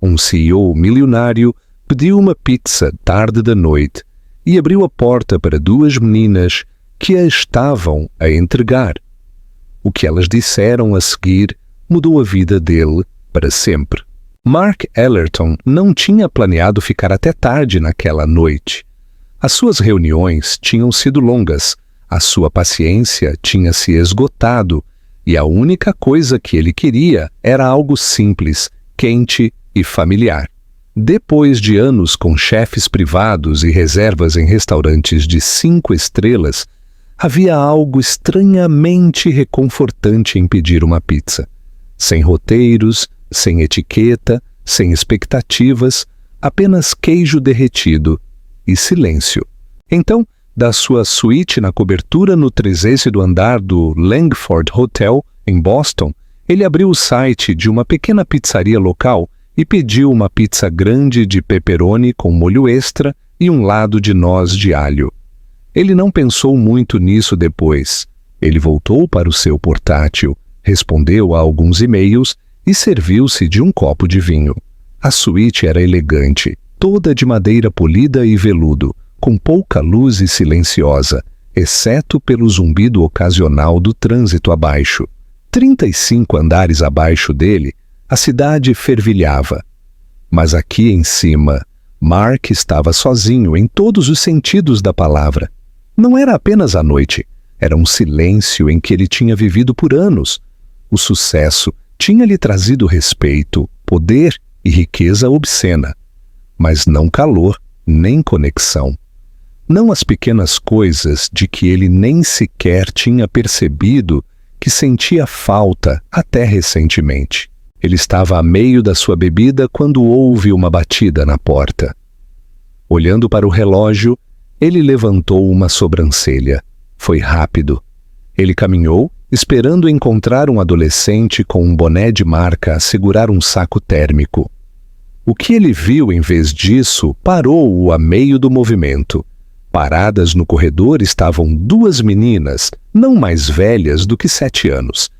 um CEO milionário, pediu uma pizza tarde da noite e abriu a porta para duas meninas que a estavam a entregar. O que elas disseram a seguir mudou a vida dele para sempre. Mark Ellerton não tinha planeado ficar até tarde naquela noite. As suas reuniões tinham sido longas, a sua paciência tinha se esgotado e a única coisa que ele queria era algo simples, quente e familiar. Depois de anos com chefes privados e reservas em restaurantes de 5 estrelas, havia algo estranhamente reconfortante em pedir uma pizza. Sem roteiros, sem etiqueta, sem expectativas, apenas queijo derretido e silêncio. Então, da sua suíte na cobertura no 30º andar do Langford Hotel, em Boston, ele abriu o site de uma pequena pizzaria local e pediu uma pizza grande de pepperoni com molho extra e um lado de noz de alho. Ele não pensou muito nisso depois. Ele voltou para o seu portátil, respondeu a alguns e-mails e serviu-se de um copo de vinho. A suíte era elegante, toda de madeira polida e veludo, com pouca luz e silenciosa, exceto pelo zumbido ocasional do trânsito abaixo. 35 andares abaixo dele, a cidade fervilhava. Mas aqui em cima, Mark estava sozinho em todos os sentidos da palavra. Não era apenas a noite, era um silêncio em que ele tinha vivido por anos. O sucesso tinha lhe trazido respeito, poder e riqueza obscena, mas não calor nem conexão. Não as pequenas coisas de que ele nem sequer tinha percebido que sentia falta até recentemente. Ele estava a meio da sua bebida quando houve uma batida na porta. Olhando para o relógio, ele levantou uma sobrancelha. Foi rápido. Ele caminhou, esperando encontrar um adolescente com um boné de marca a segurar um saco térmico. O que ele viu em vez disso parou-o a meio do movimento. Paradas no corredor estavam duas meninas, não mais velhas do que 7 anos,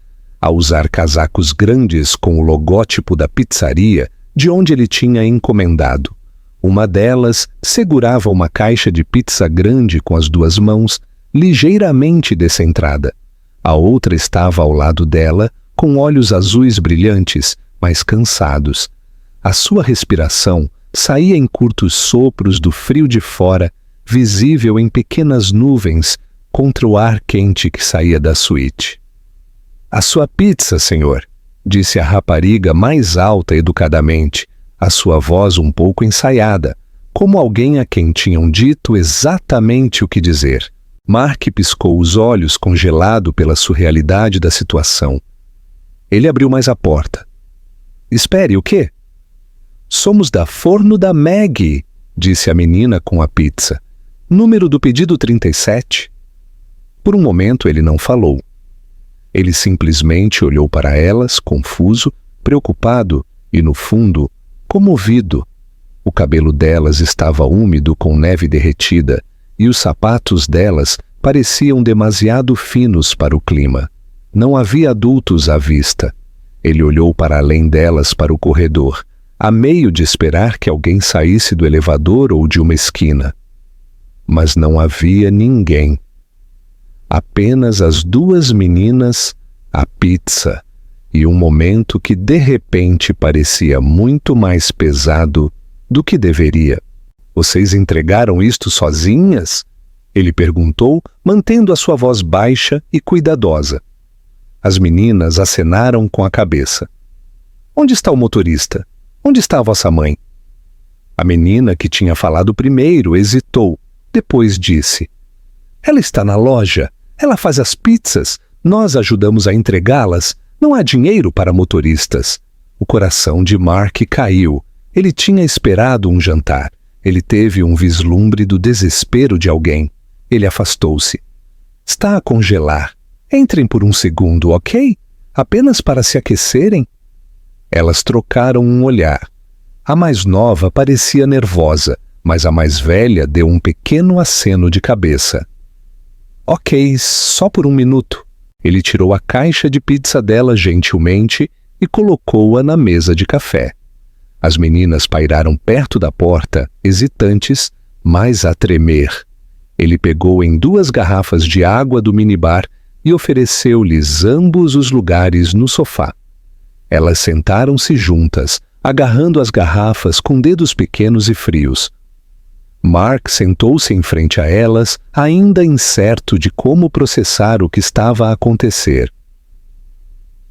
a usar casacos grandes com o logótipo da pizzaria de onde ele tinha encomendado. Uma delas segurava uma caixa de pizza grande com as 2 mãos, ligeiramente descentrada. A outra estava ao lado dela, com olhos azuis brilhantes, mas cansados. A sua respiração saía em curtos sopros do frio de fora, visível em pequenas nuvens contra o ar quente que saía da suíte. "A sua pizza, senhor", disse a rapariga mais alta educadamente, a sua voz um pouco ensaiada, como alguém a quem tinham dito exatamente o que dizer. Mark piscou os olhos, congelado pela surrealidade da situação. Ele abriu mais a porta. "Espere, o quê?" "Somos da Forno da Maggie", disse a menina com a pizza. "Número do pedido 37. Por um momento ele não falou. Ele simplesmente olhou para elas, confuso, preocupado e, no fundo, comovido. O cabelo delas estava úmido com neve derretida e os sapatos delas pareciam demasiado finos para o clima. Não havia adultos à vista. Ele olhou para além delas para o corredor, a meio de esperar que alguém saísse do elevador ou de uma esquina. Mas não havia ninguém. Apenas as 2 meninas, a pizza e um momento que de repente parecia muito mais pesado do que deveria. "Vocês entregaram isto sozinhas?" ele perguntou, mantendo a sua voz baixa e cuidadosa. As meninas acenaram com a cabeça. "Onde está o motorista? Onde está a vossa mãe?" A menina que tinha falado primeiro hesitou, depois disse: "Ela está na loja. Ela faz as pizzas. Nós ajudamos a entregá-las. Não há dinheiro para motoristas." O coração de Mark caiu. Ele tinha esperado um jantar. Ele teve um vislumbre do desespero de alguém. Ele afastou-se. "Está a congelar. Entrem por um segundo, ok? Apenas para se aquecerem." Elas trocaram um olhar. A mais nova parecia nervosa, mas a mais velha deu um pequeno aceno de cabeça. "Ok, só por um minuto." Ele tirou a caixa de pizza dela gentilmente e colocou-a na mesa de café. As meninas pairaram perto da porta, hesitantes, mas a tremer. Ele pegou em 2 garrafas de água do minibar e ofereceu-lhes ambos os lugares no sofá. Elas sentaram-se juntas, agarrando as garrafas com dedos pequenos e frios. Mark sentou-se em frente a elas, ainda incerto de como processar o que estava a acontecer.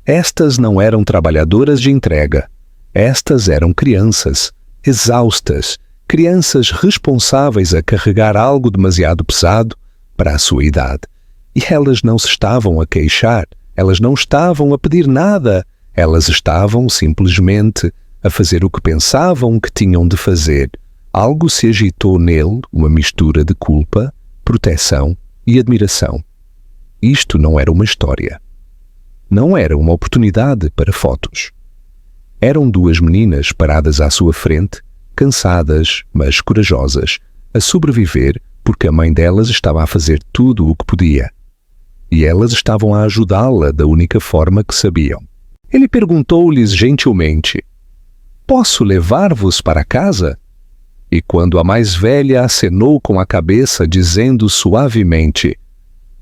Estas não eram trabalhadoras de entrega. Estas eram crianças, exaustas, crianças responsáveis a carregar algo demasiado pesado para a sua idade. E elas não se estavam a queixar, elas não estavam a pedir nada, elas estavam simplesmente a fazer o que pensavam que tinham de fazer. Algo se agitou nele, uma mistura de culpa, proteção e admiração. Isto não era uma história. Não era uma oportunidade para fotos. Eram 2 meninas paradas à sua frente, cansadas, mas corajosas, a sobreviver porque a mãe delas estava a fazer tudo o que podia. E elas estavam a ajudá-la da única forma que sabiam. Ele perguntou-lhes gentilmente: "Posso levar-vos para casa?" E quando a mais velha acenou com a cabeça, dizendo suavemente: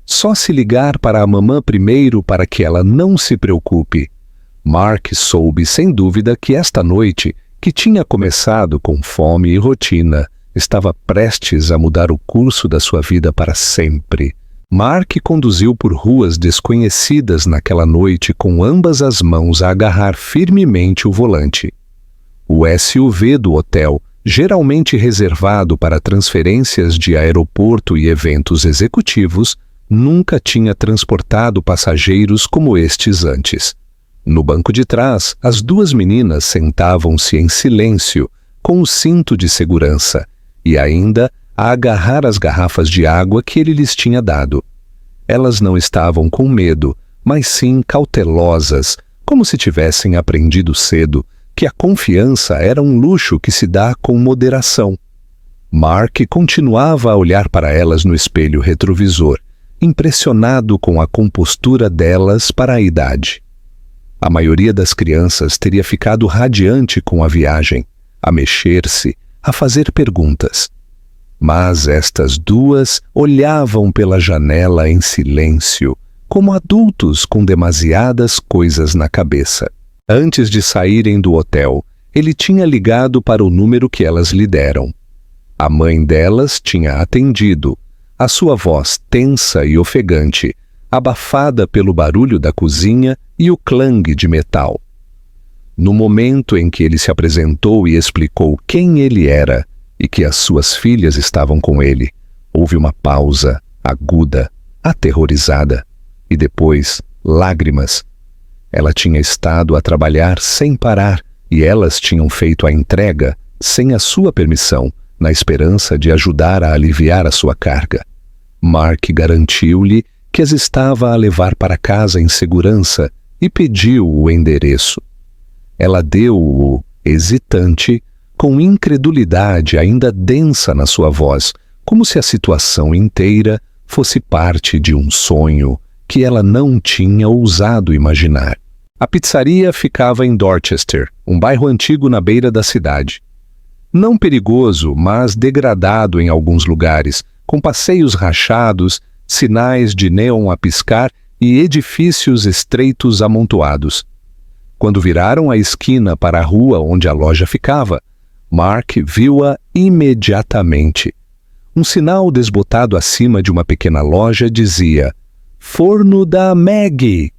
"Só se ligar para a mamã primeiro para que ela não se preocupe", Mark soube sem dúvida que esta noite, que tinha começado com fome e rotina, estava prestes a mudar o curso da sua vida para sempre. Mark conduziu por ruas desconhecidas naquela noite com ambas as mãos a agarrar firmemente o volante. O SUV do hotel, geralmente reservado para transferências de aeroporto e eventos executivos, nunca tinha transportado passageiros como estes antes. No banco de trás, as 2 meninas sentavam-se em silêncio, com o cinto de segurança, e ainda a agarrar as garrafas de água que ele lhes tinha dado. Elas não estavam com medo, mas sim cautelosas, como se tivessem aprendido cedo que a confiança era um luxo que se dá com moderação. Mark continuava a olhar para elas no espelho retrovisor, impressionado com a compostura delas para a idade. A maioria das crianças teria ficado radiante com a viagem, a mexer-se, a fazer perguntas. Mas estas 2 olhavam pela janela em silêncio, como adultos com demasiadas coisas na cabeça. Antes de saírem do hotel, ele tinha ligado para o número que elas lhe deram. A mãe delas tinha atendido, a sua voz tensa e ofegante, abafada pelo barulho da cozinha e o clang de metal. No momento em que ele se apresentou e explicou quem ele era e que as suas filhas estavam com ele, houve uma pausa aguda, aterrorizada, e depois lágrimas. Ela tinha estado a trabalhar sem parar e elas tinham feito a entrega sem a sua permissão, na esperança de ajudar a aliviar a sua carga. Mark garantiu-lhe que as estava a levar para casa em segurança e pediu o endereço. Ela deu-o, hesitante, com incredulidade ainda densa na sua voz, como se a situação inteira fosse parte de um sonho que ela não tinha ousado imaginar. A pizzaria ficava em Dorchester, um bairro antigo na beira da cidade. Não perigoso, mas degradado em alguns lugares, com passeios rachados, sinais de neon a piscar e edifícios estreitos amontoados. Quando viraram a esquina para a rua onde a loja ficava, Mark viu-a imediatamente. Um sinal desbotado acima de uma pequena loja dizia: "Forno da Maggie".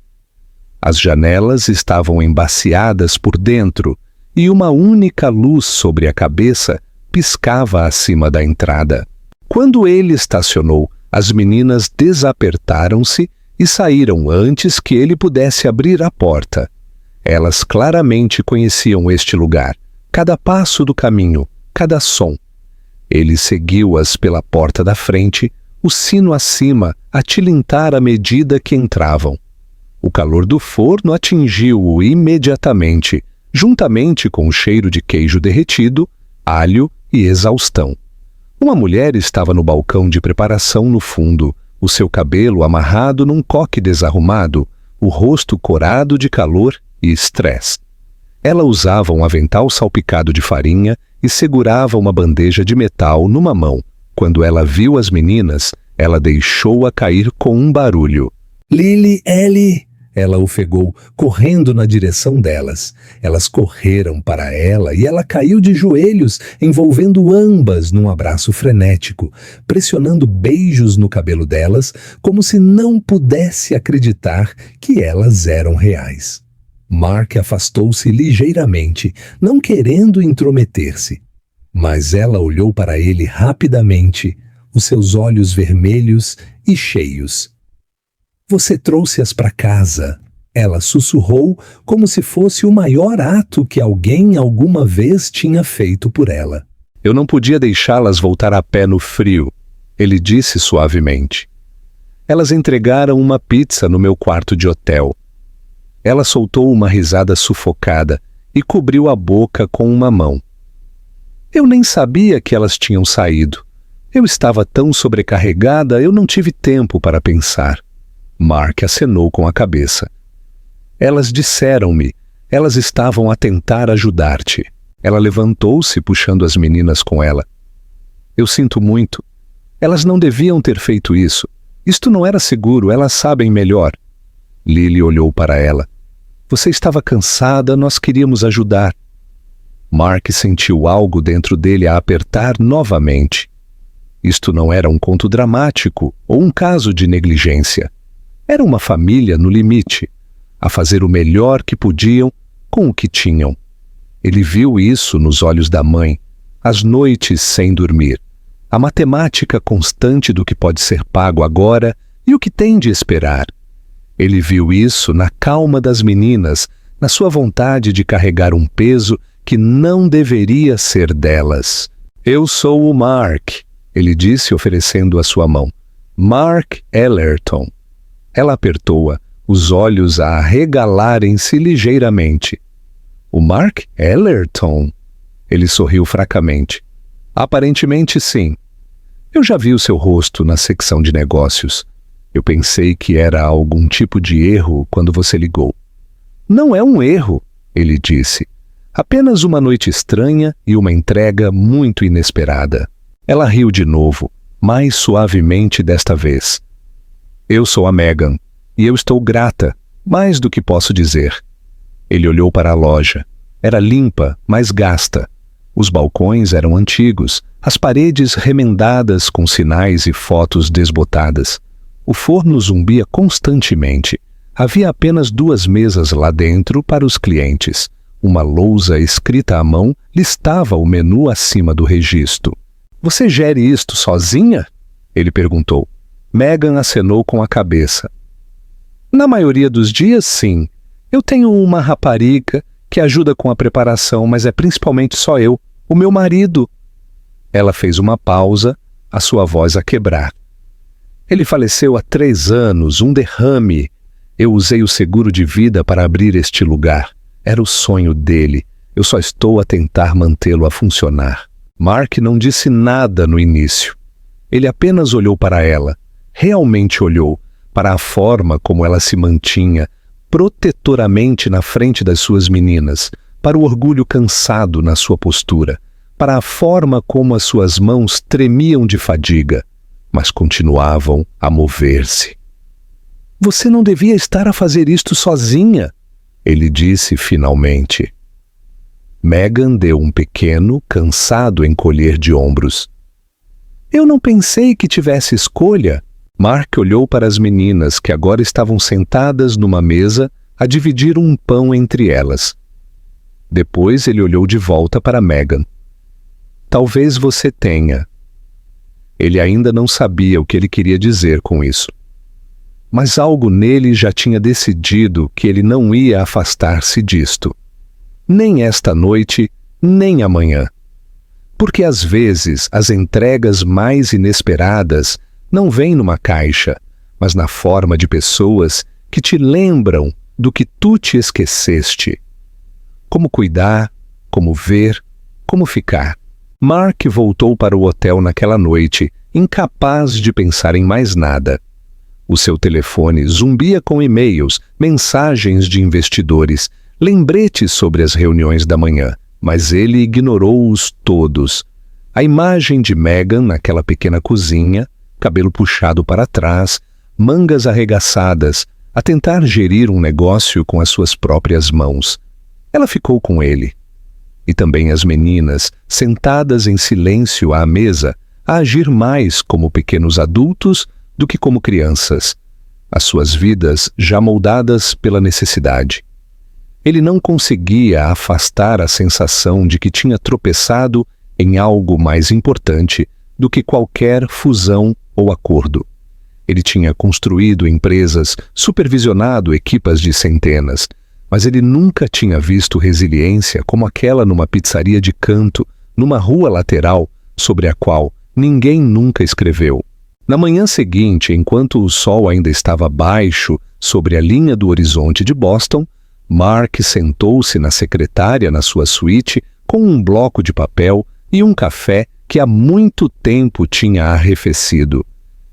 As janelas estavam embaciadas por dentro e uma única luz sobre a cabeça piscava acima da entrada. Quando ele estacionou, as meninas desapertaram-se e saíram antes que ele pudesse abrir a porta. Elas claramente conheciam este lugar, cada passo do caminho, cada som. Ele seguiu-as pela porta da frente, o sino acima a tilintar à medida que entravam. O calor do forno atingiu-o imediatamente, juntamente com o cheiro de queijo derretido, alho e exaustão. Uma mulher estava no balcão de preparação no fundo, o seu cabelo amarrado num coque desarrumado, o rosto corado de calor e estresse. Ela usava um avental salpicado de farinha e segurava uma bandeja de metal numa mão. Quando ela viu as meninas, ela deixou-a cair com um barulho. Lily, Ellie! Ela ofegou, correndo na direção delas. Elas correram para ela e ela caiu de joelhos, envolvendo ambas num abraço frenético, pressionando beijos no cabelo delas, como se não pudesse acreditar que elas eram reais. Mark afastou-se ligeiramente, não querendo intrometer-se. Mas ela olhou para ele rapidamente, os seus olhos vermelhos e cheios. Você trouxe-as para casa, ela sussurrou como se fosse o maior ato que alguém alguma vez tinha feito por ela. Eu não podia deixá-las voltar a pé no frio, ele disse suavemente. Elas entregaram uma pizza no meu quarto de hotel. Ela soltou uma risada sufocada e cobriu a boca com uma mão. Eu nem sabia que elas tinham saído. Eu estava tão sobrecarregada, eu não tive tempo para pensar. Mark acenou com a cabeça. Elas disseram-me, elas estavam a tentar ajudar-te. Ela levantou-se, puxando as meninas com ela. Eu sinto muito. Elas não deviam ter feito isso. Isto não era seguro, elas sabem melhor. Lily olhou para ela. Você estava cansada, nós queríamos ajudar. Mark sentiu algo dentro dele a apertar novamente. Isto não era um conto dramático ou um caso de negligência. Era uma família no limite, a fazer o melhor que podiam com o que tinham. Ele viu isso nos olhos da mãe, as noites sem dormir, a matemática constante do que pode ser pago agora e o que tem de esperar. Ele viu isso na calma das meninas, na sua vontade de carregar um peso que não deveria ser delas. Eu sou o Mark, ele disse oferecendo a sua mão. Mark Ellerton. Ela apertou-a, os olhos a arregalarem-se ligeiramente. O Mark Ellerton? Ele sorriu fracamente. Aparentemente sim. Eu já vi o seu rosto na secção de negócios. Eu pensei que era algum tipo de erro quando você ligou. Não é um erro, ele disse. Apenas uma noite estranha e uma entrega muito inesperada. Ela riu de novo, mais suavemente desta vez. Eu sou a Megan, e eu estou grata, mais do que posso dizer. Ele olhou para a loja. Era limpa, mas gasta. Os balcões eram antigos, as paredes remendadas com sinais e fotos desbotadas. O forno zumbia constantemente. Havia apenas 2 mesas lá dentro para os clientes. Uma lousa escrita à mão listava o menu acima do registro. Você gere isto sozinha? Ele perguntou. Megan acenou com a cabeça. Na maioria dos dias, sim. Eu tenho uma rapariga que ajuda com a preparação, mas é principalmente só eu, o meu marido. Ela fez uma pausa, a sua voz a quebrar. Ele faleceu há 3 anos, um derrame. Eu usei o seguro de vida para abrir este lugar. Era o sonho dele. Eu só estou a tentar mantê-lo a funcionar. Mark não disse nada no início. Ele apenas olhou para ela. Realmente olhou para a forma como ela se mantinha protetoramente na frente das suas meninas, para o orgulho cansado na sua postura, para a forma como as suas mãos tremiam de fadiga, mas continuavam a mover-se. Você não devia estar a fazer isto sozinha, ele disse finalmente. Megan deu um pequeno, cansado encolher de ombros. Eu não pensei que tivesse escolha. Mark olhou para as meninas que agora estavam sentadas numa mesa a dividir um pão entre elas. Depois ele olhou de volta para Megan. Talvez você tenha. Ele ainda não sabia o que ele queria dizer com isso. Mas algo nele já tinha decidido que ele não ia afastar-se disto. Nem esta noite, nem amanhã. Porque às vezes as entregas mais inesperadas não vêm numa caixa, mas na forma de pessoas que te lembram do que tu te esqueceste. Como cuidar, como ver, como ficar. Mark voltou para o hotel naquela noite, incapaz de pensar em mais nada. O seu telefone zumbia com e-mails, mensagens de investidores, lembretes sobre as reuniões da manhã, mas ele ignorou-os todos. A imagem de Megan naquela pequena cozinha, cabelo puxado para trás, mangas arregaçadas, a tentar gerir um negócio com as suas próprias mãos. Ela ficou com ele. E também as meninas, sentadas em silêncio à mesa, a agir mais como pequenos adultos do que como crianças, as suas vidas já moldadas pela necessidade. Ele não conseguia afastar a sensação de que tinha tropeçado em algo mais importante do que qualquer fusão ou acordo. Ele tinha construído empresas, supervisionado equipas de centenas, mas ele nunca tinha visto resiliência como aquela numa pizzaria de canto, numa rua lateral, sobre a qual ninguém nunca escreveu. Na manhã seguinte, enquanto o sol ainda estava baixo sobre a linha do horizonte de Boston, Mark sentou-se na secretária na sua suíte com um bloco de papel e um café que há muito tempo tinha arrefecido.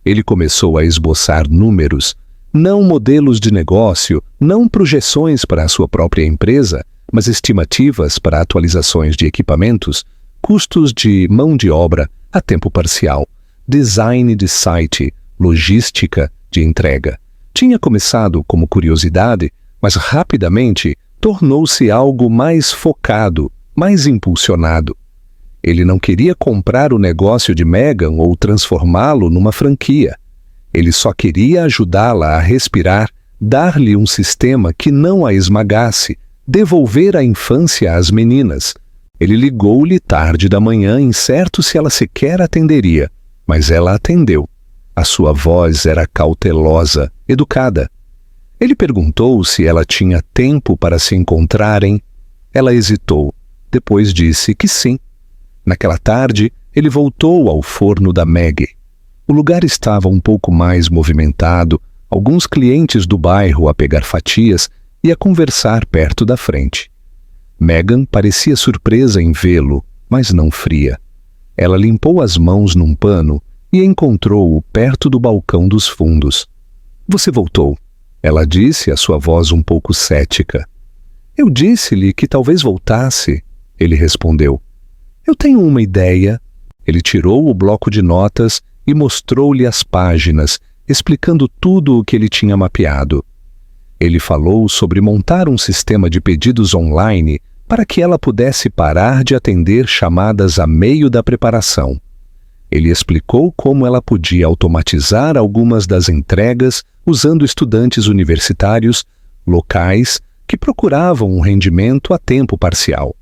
Ele começou a esboçar números, não modelos de negócio, não projeções para a sua própria empresa, mas estimativas para atualizações de equipamentos, custos de mão de obra a tempo parcial, design de site, logística de entrega. Tinha começado como curiosidade, mas rapidamente tornou-se algo mais focado, mais impulsionado. Ele não queria comprar o negócio de Megan ou transformá-lo numa franquia. Ele só queria ajudá-la a respirar, dar-lhe um sistema que não a esmagasse, devolver a infância às meninas. Ele ligou-lhe tarde da manhã, incerto se ela sequer atenderia, mas ela atendeu. A sua voz era cautelosa, educada. Ele perguntou se ela tinha tempo para se encontrarem. Ela hesitou, depois disse que sim. Naquela tarde, ele voltou ao forno da Maggie. O lugar estava um pouco mais movimentado, alguns clientes do bairro a pegar fatias e a conversar perto da frente. Megan parecia surpresa em vê-lo, mas não fria. Ela limpou as mãos num pano e encontrou-o perto do balcão dos fundos. "Você voltou", ela disse, a sua voz um pouco cética. "Eu disse-lhe que talvez voltasse", ele respondeu. "Eu tenho uma ideia." Ele tirou o bloco de notas e mostrou-lhe as páginas, explicando tudo o que ele tinha mapeado. Ele falou sobre montar um sistema de pedidos online para que ela pudesse parar de atender chamadas a meio da preparação. Ele explicou como ela podia automatizar algumas das entregas usando estudantes universitários locais que procuravam um rendimento a tempo parcial.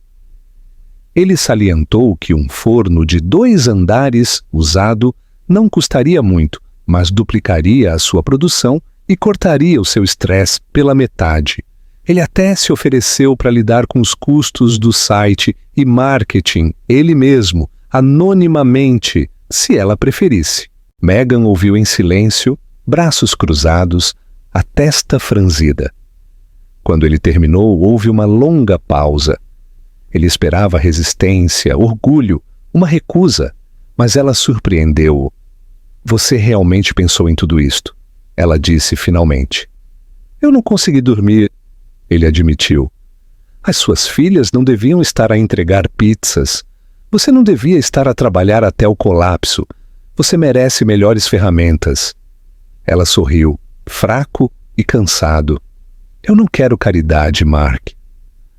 Ele salientou que um forno de 2 andares usado não custaria muito, mas duplicaria a sua produção e cortaria o seu estresse pela metade. Ele até se ofereceu para lidar com os custos do site e marketing, ele mesmo, anonimamente, se ela preferisse. Megan ouviu em silêncio, braços cruzados, a testa franzida. Quando ele terminou, houve uma longa pausa. Ele esperava resistência, orgulho, uma recusa, mas ela surpreendeu-o. "Você realmente pensou em tudo isto?" ela disse finalmente. "Eu não consegui dormir", ele admitiu. "As suas filhas não deviam estar a entregar pizzas. Você não devia estar a trabalhar até o colapso. Você merece melhores ferramentas." Ela sorriu, fraco e cansado. "Eu não quero caridade, Mark."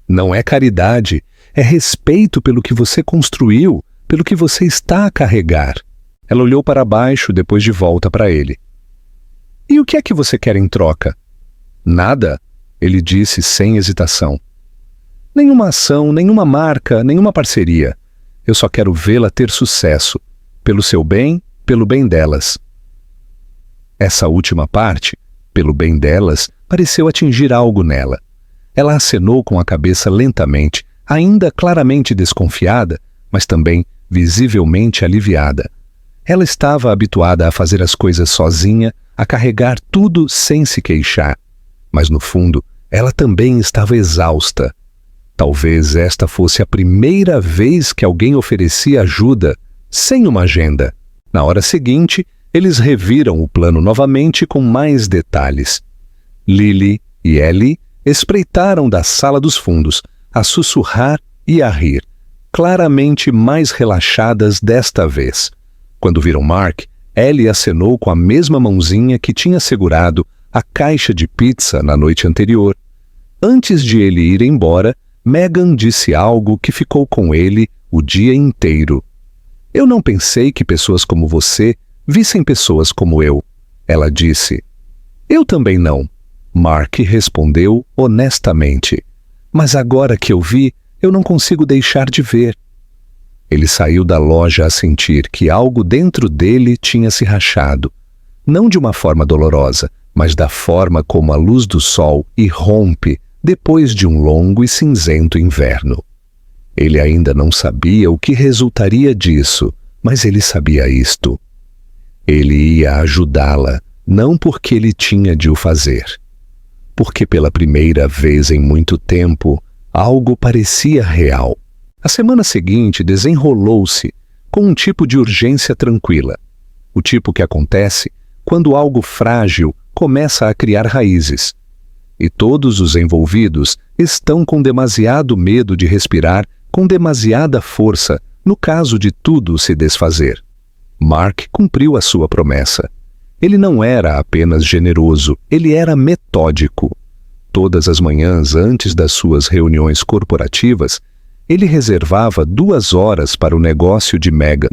"Não é caridade, é respeito pelo que você construiu, pelo que você está a carregar." Ela olhou para baixo, depois de volta para ele. "E o que é que você quer em troca?" "Nada", ele disse sem hesitação. "Nenhuma ação, nenhuma marca, nenhuma parceria. Eu só quero vê-la ter sucesso, pelo seu bem, pelo bem delas." Essa última parte, pelo bem delas, pareceu atingir algo nela. Ela acenou com a cabeça lentamente, ainda claramente desconfiada, mas também visivelmente aliviada. Ela estava habituada a fazer as coisas sozinha, a carregar tudo sem se queixar. Mas, no fundo, ela também estava exausta. Talvez esta fosse a primeira vez que alguém oferecia ajuda, sem uma agenda. Na hora seguinte, eles reviram o plano novamente com mais detalhes. Lily e Ellie espreitaram da sala dos fundos, a sussurrar e a rir, claramente mais relaxadas desta vez. Quando viram Mark, Ellie acenou com a mesma mãozinha que tinha segurado a caixa de pizza na noite anterior. Antes de ele ir embora, Megan disse algo que ficou com ele o dia inteiro. Eu não pensei que pessoas como você vissem pessoas como eu, ela disse. Eu também não, Mark respondeu honestamente. Mas agora que eu vi, eu não consigo deixar de ver. Ele saiu da loja a sentir que algo dentro dele tinha se rachado. Não de uma forma dolorosa, mas da forma como a luz do sol irrompe depois de um longo e cinzento inverno. Ele ainda não sabia o que resultaria disso, mas ele sabia isto. Ele ia ajudá-la, não porque ele tinha de o fazer. Porque pela primeira vez em muito tempo, algo parecia real. A semana seguinte desenrolou-se com um tipo de urgência tranquila. O tipo que acontece quando algo frágil começa a criar raízes. E todos os envolvidos estão com demasiado medo de respirar com demasiada força no caso de tudo se desfazer. Mark cumpriu a sua promessa. Ele não era apenas generoso, ele era metódico. Todas as manhãs antes das suas reuniões corporativas, ele reservava 2 horas para o negócio de Megan.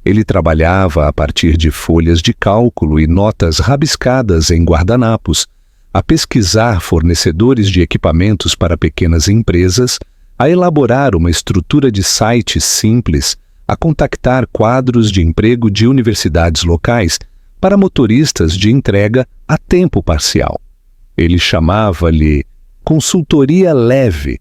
Ele trabalhava a partir de folhas de cálculo e notas rabiscadas em guardanapos, a pesquisar fornecedores de equipamentos para pequenas empresas, a elaborar uma estrutura de site simples, a contactar quadros de emprego de universidades locais para motoristas de entrega a tempo parcial. Ele chamava-lhe consultoria leve,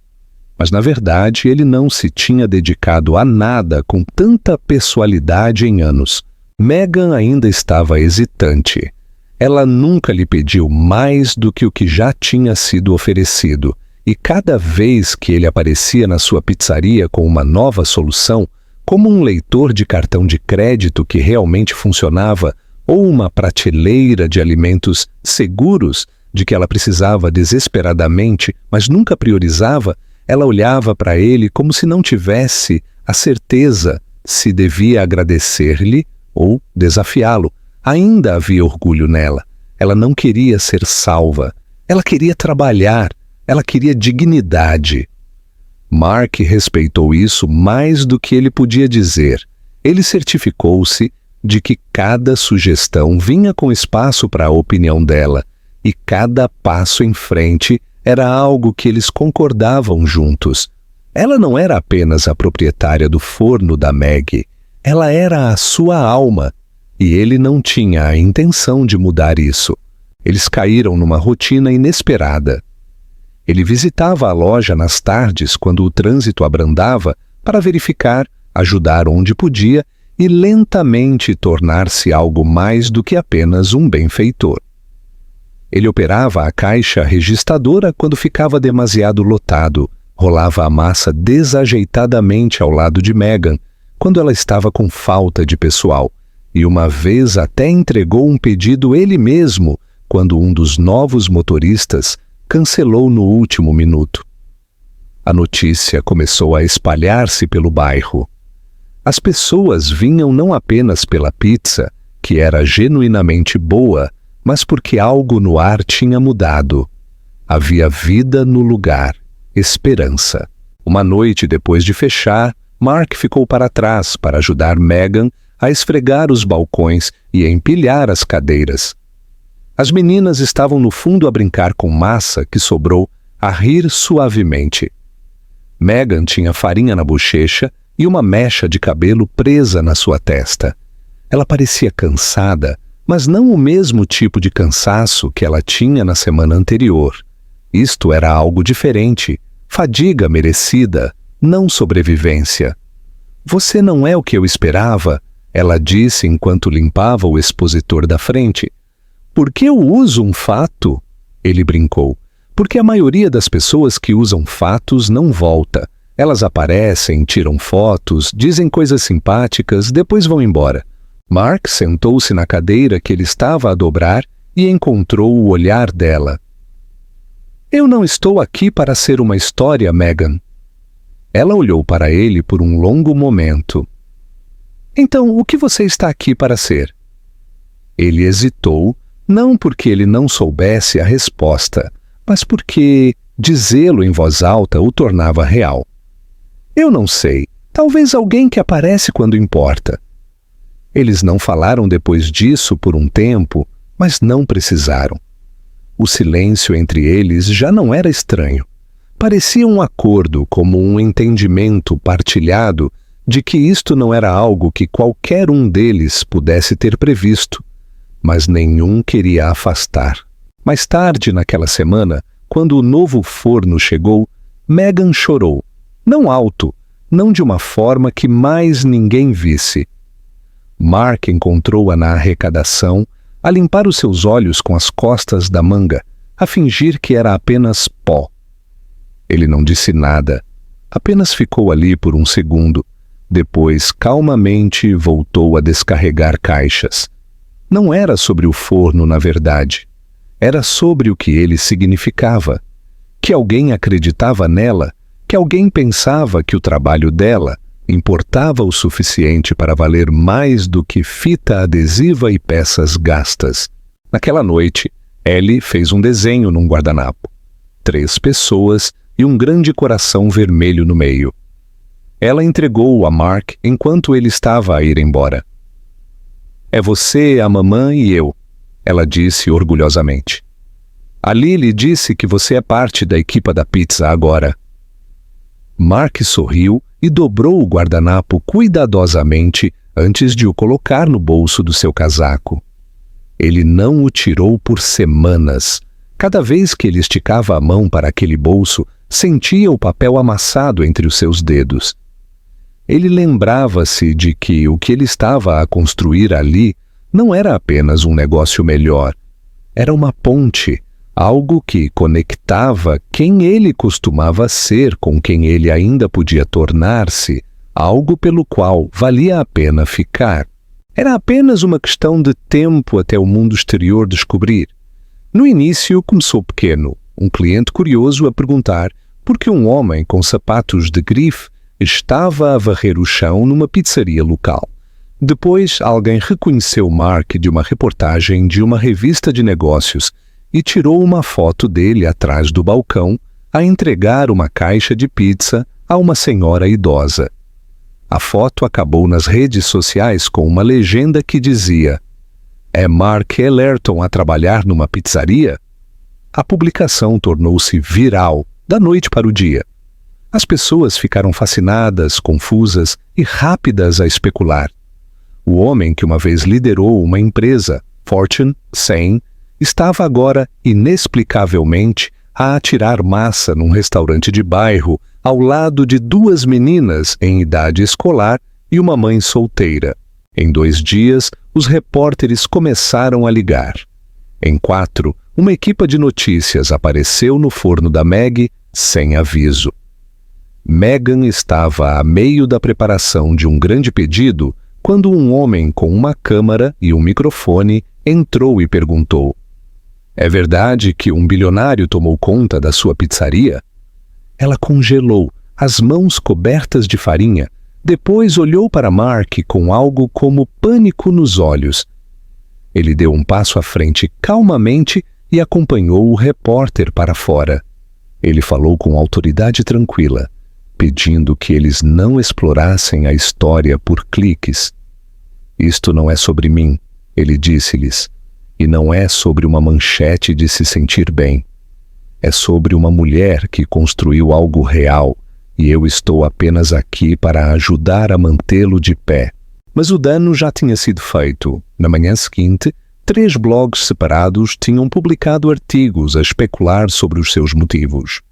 mas na verdade ele não se tinha dedicado a nada com tanta pessoalidade em anos. Megan ainda estava hesitante. Ela nunca lhe pediu mais do que o que já tinha sido oferecido, e cada vez que ele aparecia na sua pizzaria com uma nova solução, como um leitor de cartão de crédito que realmente funcionava ou uma prateleira de alimentos seguros de que ela precisava desesperadamente, mas nunca priorizava, ela olhava para ele como se não tivesse a certeza se devia agradecer-lhe ou desafiá-lo. Ainda havia orgulho nela. Ela não queria ser salva. Ela queria trabalhar. Ela queria dignidade. Mark respeitou isso mais do que ele podia dizer. Ele certificou-se de que cada sugestão vinha com espaço para a opinião dela, e cada passo em frente era algo que eles concordavam juntos. Ela não era apenas a proprietária do forno da Maggie, ela era a sua alma, e ele não tinha a intenção de mudar isso. Eles caíram numa rotina inesperada. Ele visitava a loja nas tardes quando o trânsito abrandava para verificar, ajudar onde podia e lentamente tornar-se algo mais do que apenas um benfeitor. Ele operava a caixa registradora quando ficava demasiado lotado, rolava a massa desajeitadamente ao lado de Megan quando ela estava com falta de pessoal, e uma vez até entregou um pedido ele mesmo quando um dos novos motoristas cancelou no último minuto. A notícia começou a espalhar-se pelo bairro. As pessoas vinham não apenas pela pizza, que era genuinamente boa, mas porque algo no ar tinha mudado. Havia vida no lugar, esperança. Uma noite depois de fechar, Mark ficou para trás para ajudar Megan a esfregar os balcões e a empilhar as cadeiras. As meninas estavam no fundo a brincar com massa que sobrou, a rir suavemente. Megan tinha farinha na bochecha e uma mecha de cabelo presa na sua testa. Ela parecia cansada, mas não o mesmo tipo de cansaço que ela tinha na semana anterior. Isto era algo diferente, fadiga merecida, não sobrevivência. "Você não é o que eu esperava", ela disse enquanto limpava o expositor da frente. "Por que eu uso um fato?" Ele brincou. "Porque a maioria das pessoas que usam fatos não volta. Elas aparecem, tiram fotos, dizem coisas simpáticas, depois vão embora." Mark sentou-se na cadeira que ele estava a dobrar e encontrou o olhar dela. Eu não estou aqui para ser uma história, Megan. Ela olhou para ele por um longo momento. Então, o que você está aqui para ser? Ele hesitou, não porque ele não soubesse a resposta, mas porque dizê-lo em voz alta o tornava real. Eu não sei, talvez alguém que aparece quando importa. Eles não falaram depois disso por um tempo, mas não precisaram. O silêncio entre eles já não era estranho. Parecia um acordo, como um entendimento partilhado de que isto não era algo que qualquer um deles pudesse ter previsto, mas nenhum queria afastar. Mais tarde naquela semana, quando o novo forno chegou, Megan chorou. Não alto, não de uma forma que mais ninguém visse. Mark encontrou-a na arrecadação, a limpar os seus olhos com as costas da manga, a fingir que era apenas pó. Ele não disse nada, apenas ficou ali por um segundo. Depois, calmamente, voltou a descarregar caixas. Não era sobre o forno, na verdade. Era sobre o que ele significava. Que alguém acreditava nela, que alguém pensava que o trabalho dela importava o suficiente para valer mais do que fita adesiva e peças gastas. Naquela noite, Ellie fez um desenho num guardanapo. 3 pessoas e um grande coração vermelho no meio. Ela entregou-o a Mark enquanto ele estava a ir embora. É você, a mamãe e eu, ela disse orgulhosamente. A Lily disse que você é parte da equipa da pizza agora. Mark sorriu e dobrou o guardanapo cuidadosamente antes de o colocar no bolso do seu casaco. Ele não o tirou por semanas. Cada vez que ele esticava a mão para aquele bolso, sentia o papel amassado entre os seus dedos. Ele lembrava-se de que o que ele estava a construir ali não era apenas um negócio melhor. Era uma ponte, algo que conectava quem ele costumava ser com quem ele ainda podia tornar-se, algo pelo qual valia a pena ficar. Era apenas uma questão de tempo até o mundo exterior descobrir. No início começou pequeno, um cliente curioso a perguntar por que um homem com sapatos de grife estava a varrer o chão numa pizzaria local. Depois, alguém reconheceu Mark de uma reportagem de uma revista de negócios e tirou uma foto dele atrás do balcão a entregar uma caixa de pizza a uma senhora idosa. A foto acabou nas redes sociais com uma legenda que dizia: "É Mark Ellerton a trabalhar numa pizzaria?" A publicação tornou-se viral da noite para o dia. As pessoas ficaram fascinadas, confusas e rápidas a especular. O homem que uma vez liderou uma empresa, Fortune 100, estava agora, inexplicavelmente, a atirar massa num restaurante de bairro ao lado de 2 meninas em idade escolar e uma mãe solteira. Em 2 dias, os repórteres começaram a ligar. Em 4, uma equipa de notícias apareceu no forno da Meg sem aviso. Megan estava a meio da preparação de um grande pedido quando um homem com uma câmera e um microfone entrou e perguntou: "É verdade que um bilionário tomou conta da sua pizzaria?" Ela congelou, as mãos cobertas de farinha. Depois olhou para Mark com algo como pânico nos olhos. Ele deu um passo à frente calmamente e acompanhou o repórter para fora. Ele falou com autoridade tranquila, pedindo que eles não explorassem a história por cliques. "Isto não é sobre mim", ele disse-lhes, "e não é sobre uma manchete de se sentir bem. É sobre uma mulher que construiu algo real, e eu estou apenas aqui para ajudar a mantê-lo de pé." Mas o dano já tinha sido feito. Na manhã seguinte, 3 blogs separados tinham publicado artigos a especular sobre os seus motivos.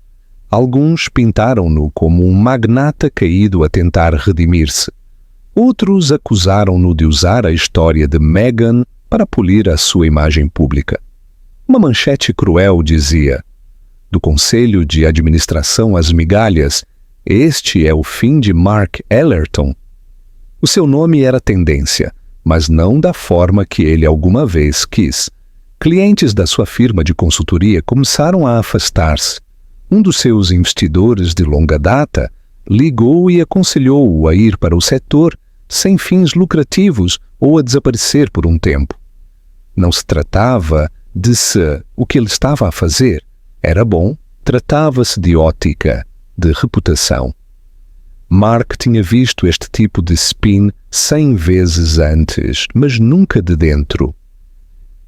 Alguns pintaram-no como um magnata caído a tentar redimir-se. Outros acusaram-no de usar a história de Megan para polir a sua imagem pública. Uma manchete cruel dizia: "Do Conselho de Administração às Migalhas, este é o fim de Mark Ellerton." O seu nome era tendência, mas não da forma que ele alguma vez quis. Clientes da sua firma de consultoria começaram a afastar-se. Um dos seus investidores de longa data ligou e aconselhou-o a ir para o setor sem fins lucrativos ou a desaparecer por um tempo. Não se tratava de se o que ele estava a fazer era bom, tratava-se de ótica, de reputação. Mark tinha visto este tipo de spin 100 vezes antes, mas nunca de dentro.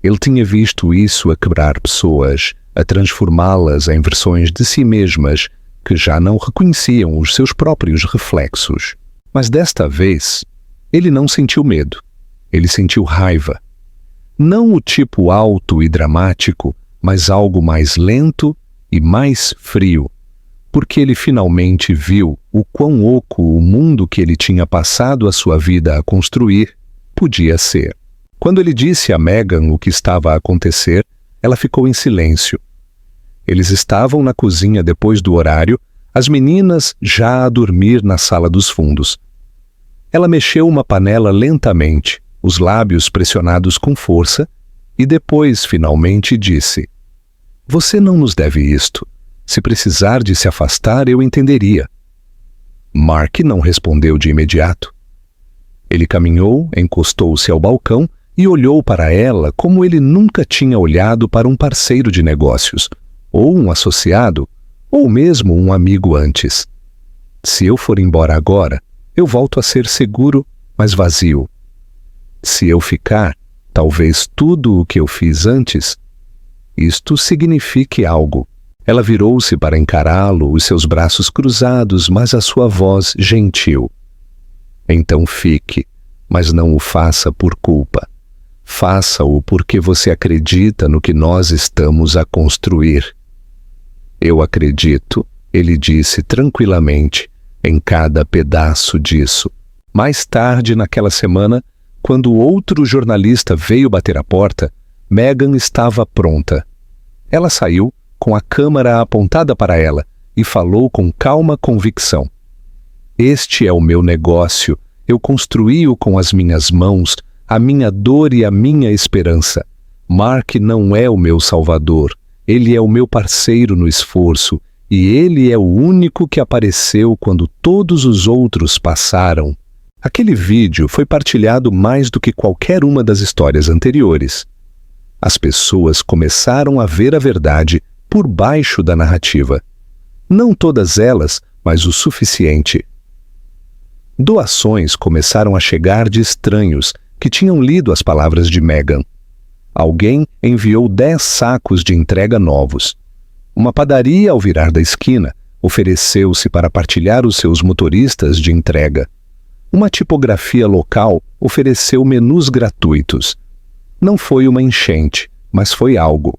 Ele tinha visto isso a quebrar pessoas, a transformá-las em versões de si mesmas que já não reconheciam os seus próprios reflexos. Mas desta vez, ele não sentiu medo. Ele sentiu raiva. Não o tipo alto e dramático, mas algo mais lento e mais frio, porque ele finalmente viu o quão oco o mundo que ele tinha passado a sua vida a construir podia ser. Quando ele disse a Megan o que estava a acontecer, ela ficou em silêncio. Eles estavam na cozinha depois do horário, as meninas já a dormir na sala dos fundos. Ela mexeu uma panela lentamente, os lábios pressionados com força, e depois, finalmente, disse: "Você não nos deve isto. Se precisar de se afastar, eu entenderia." Mark não respondeu de imediato. Ele caminhou, encostou-se ao balcão e olhou para ela como ele nunca tinha olhado para um parceiro de negócios, ou um associado, ou mesmo um amigo antes. "Se eu for embora agora, eu volto a ser seguro, mas vazio. Se eu ficar, talvez tudo o que eu fiz antes, isto signifique algo." Ela virou-se para encará-lo, os seus braços cruzados, mas a sua voz gentil. "Então fique, mas não o faça por culpa. Faça-o porque você acredita no que nós estamos a construir." "Eu acredito", ele disse tranquilamente, "em cada pedaço disso." Mais tarde naquela semana, quando outro jornalista veio bater a porta, Megan estava pronta. Ela saiu, com a câmera apontada para ela, e falou com calma convicção: "Este é o meu negócio, eu construí-o com as minhas mãos, a minha dor e a minha esperança. Mark não é o meu salvador, ele é o meu parceiro no esforço, e ele é o único que apareceu quando todos os outros passaram." Aquele vídeo foi partilhado mais do que qualquer uma das histórias anteriores. As pessoas começaram a ver a verdade por baixo da narrativa. Não todas elas, mas o suficiente. Doações começaram a chegar de estranhos que tinham lido as palavras de Megan. Alguém enviou 10 sacos de entrega novos. Uma padaria, ao virar da esquina, ofereceu-se para partilhar os seus motoristas de entrega. Uma tipografia local ofereceu menus gratuitos. Não foi uma enchente, mas foi algo.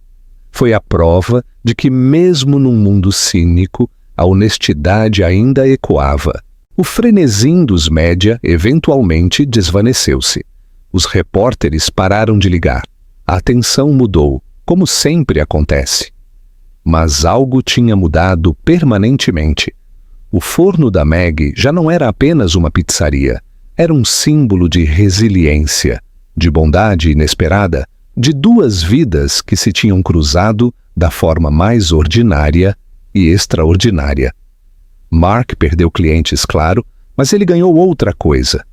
Foi a prova de que, mesmo num mundo cínico, a honestidade ainda ecoava. O frenesim dos média eventualmente desvaneceu-se. Os repórteres pararam de ligar. A atenção mudou, como sempre acontece. Mas algo tinha mudado permanentemente. O forno da Meg já não era apenas uma pizzaria. Era um símbolo de resiliência, de bondade inesperada, de 2 vidas que se tinham cruzado da forma mais ordinária e extraordinária. Mark perdeu clientes, claro, mas ele ganhou outra coisa.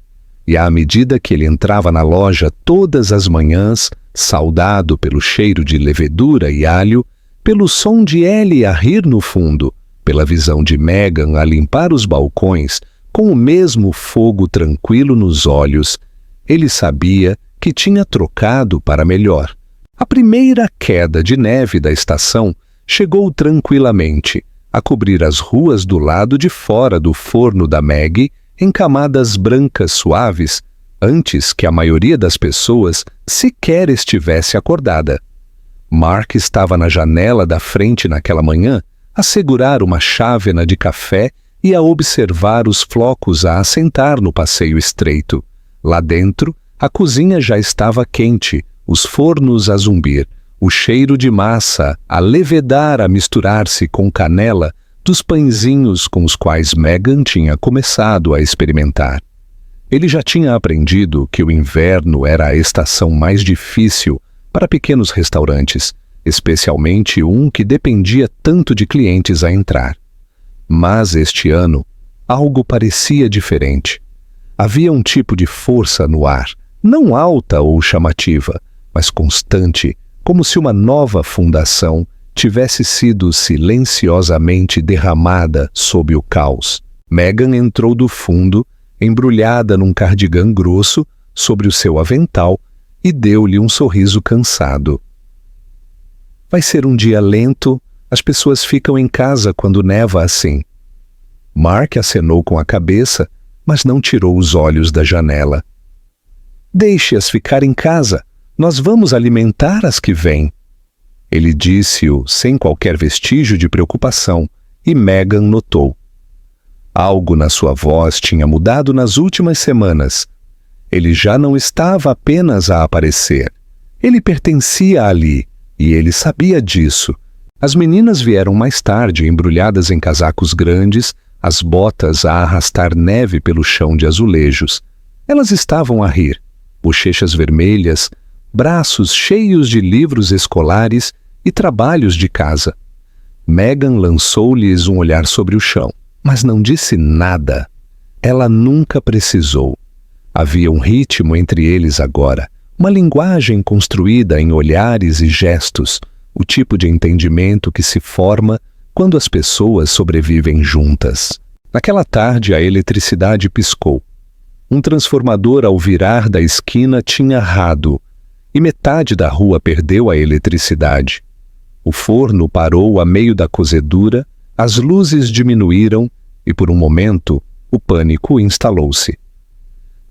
E à medida que ele entrava na loja todas as manhãs, saudado pelo cheiro de levedura e alho, pelo som de Ellie a rir no fundo, pela visão de Megan a limpar os balcões, com o mesmo fogo tranquilo nos olhos, ele sabia que tinha trocado para melhor. A primeira queda de neve da estação chegou tranquilamente, a cobrir as ruas do lado de fora do forno da Meg em camadas brancas suaves, antes que a maioria das pessoas sequer estivesse acordada. Mark estava na janela da frente naquela manhã, a segurar uma chávena de café e a observar os flocos a assentar no passeio estreito. Lá dentro, a cozinha já estava quente, os fornos a zumbir, o cheiro de massa a levedar a misturar-se com canela dos pãezinhos com os quais Megan tinha começado a experimentar. Ele já tinha aprendido que o inverno era a estação mais difícil, para pequenos restaurantes, especialmente um que dependia tanto de clientes a entrar. Mas este ano, algo parecia diferente. Havia um tipo de força no ar, não alta ou chamativa, mas constante, como se uma nova fundação tivesse sido silenciosamente derramada sob o caos. Megan entrou do fundo, embrulhada num cardigã grosso sobre o seu avental, e deu-lhe um sorriso cansado. Vai ser um dia lento, as pessoas ficam em casa quando neva assim. Mark acenou com a cabeça, mas não tirou os olhos da janela. Deixe-as ficar em casa, nós vamos alimentar as que vêm. Ele disse-o sem qualquer vestígio de preocupação, e Megan notou. Algo na sua voz tinha mudado nas últimas semanas. Ele já não estava apenas a aparecer. Ele pertencia ali, e ele sabia disso. As meninas vieram mais tarde, embrulhadas em casacos grandes, as botas a arrastar neve pelo chão de azulejos. Elas estavam a rir, bochechas vermelhas, braços cheios de livros escolares e trabalhos de casa. Megan lançou-lhes um olhar sobre o chão, mas não disse nada. Ela nunca precisou. Havia um ritmo entre eles agora, uma linguagem construída em olhares e gestos, o tipo de entendimento que se forma quando as pessoas sobrevivem juntas. Naquela tarde, a eletricidade piscou. Um transformador ao virar da esquina tinha rado, e metade da rua perdeu a eletricidade. O forno parou a meio da cozedura, as luzes diminuíram e, por um momento, o pânico instalou-se.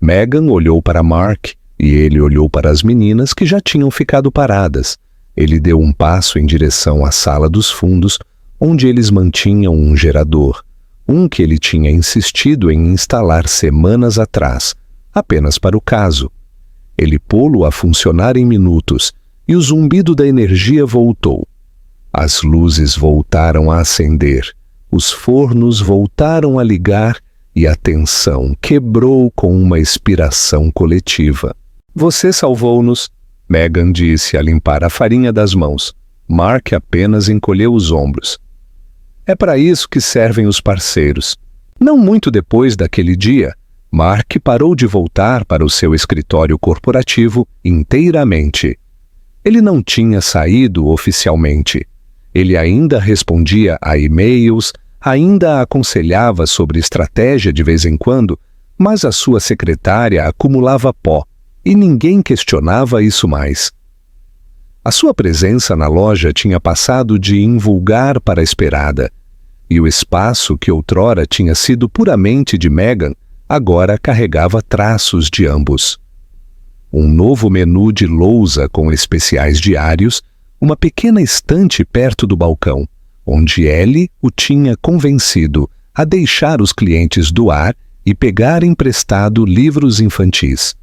Megan olhou para Mark e ele olhou para as meninas que já tinham ficado paradas. Ele deu um passo em direção à sala dos fundos, onde eles mantinham um gerador, um que ele tinha insistido em instalar semanas atrás, apenas para o caso. Ele pô-lo a funcionar em minutos e o zumbido da energia voltou. As luzes voltaram a acender, os fornos voltaram a ligar e a tensão quebrou com uma expiração coletiva. Você salvou-nos, Megan disse a limpar a farinha das mãos. Mark apenas encolheu os ombros. É para isso que servem os parceiros. Não muito depois daquele dia, Mark parou de voltar para o seu escritório corporativo inteiramente. Ele não tinha saído oficialmente. Ele ainda respondia a e-mails, ainda aconselhava sobre estratégia de vez em quando, mas a sua secretária acumulava pó, e ninguém questionava isso mais. A sua presença na loja tinha passado de invulgar para esperada, e o espaço que outrora tinha sido puramente de Megan, agora carregava traços de ambos. Um novo menu de lousa com especiais diários, uma pequena estante perto do balcão, onde Ellie o tinha convencido a deixar os clientes doar e pegar emprestado livros infantis.